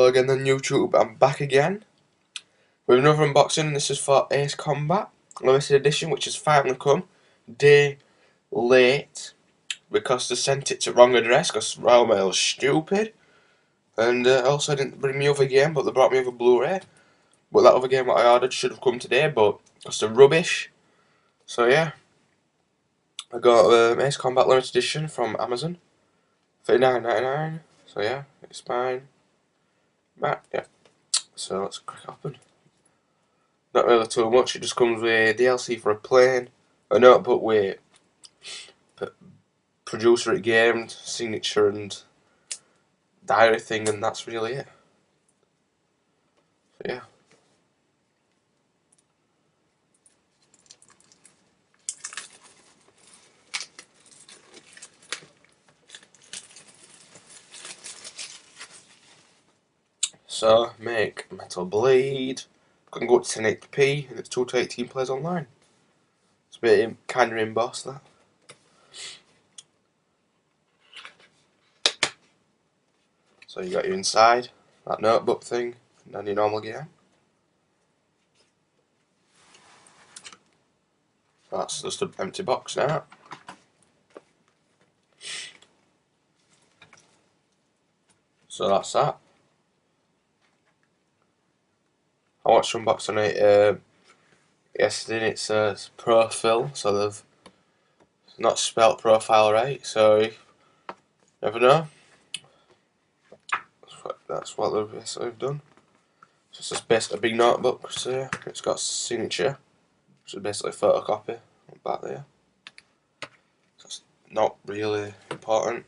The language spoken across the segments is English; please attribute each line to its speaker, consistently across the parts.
Speaker 1: Hello again on YouTube, I'm back again with another unboxing, and this is for Ace Combat Limited Edition, which has finally come. Day late, because they sent it to wrong address, because Royal Mail is stupid. And also didn't bring me other game, but they brought me over Blu-ray. But that other game that I ordered should have come today, but it's the rubbish. So yeah, I got Ace Combat Limited Edition from Amazon, $39.99. So yeah, it's fine. Right, yeah. So let's crack open. Not really too much, it just comes with DLC for a plane, a notebook with producer at game, signature and diary thing, and that's really it. So yeah. So, make Metal Blade. Can go to 1080p and it's 2 to 18 players online. It's a bit kind of embossed, that. So you got your inside, that notebook thing, and your normal game. That's just an empty box now. So that's that. I watched unboxing it yesterday, and it's Profil, so they've not spelt profile right, so you never know. That's what they've basically done. So it's just basically a big notebook, so yeah, it's got signature, which is basically a photocopy back there. So it's not really important.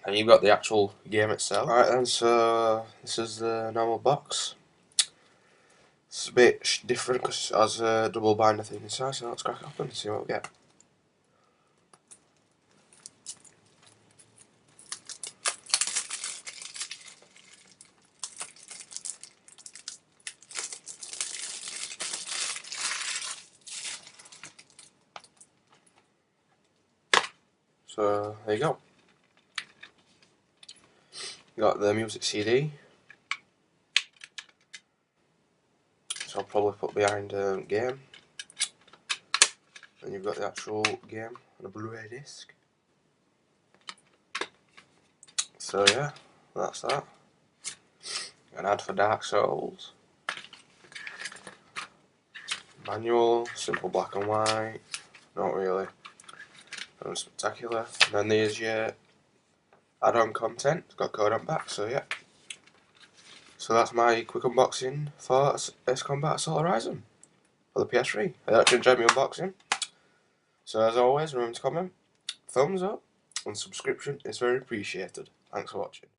Speaker 1: And you've got the actual game itself. Alright then, so this is the normal box. It's a bit different because it has a double binder thing inside, so let's crack it open and see what we get. So there you go. You got the music CD, so I'll probably put behind game. And you've got the actual game on a Blu-ray disc. So yeah, that's that. An ad for Dark Souls. Manual, simple black and white, not really spectacular. And then there's your add-on content, it's got code on back, so yeah. So that's my quick unboxing for Ace Combat Assault Horizon for the PS3. I hope you enjoyed my unboxing. So as always, remember to comment, thumbs up, and subscription is very appreciated. Thanks for watching.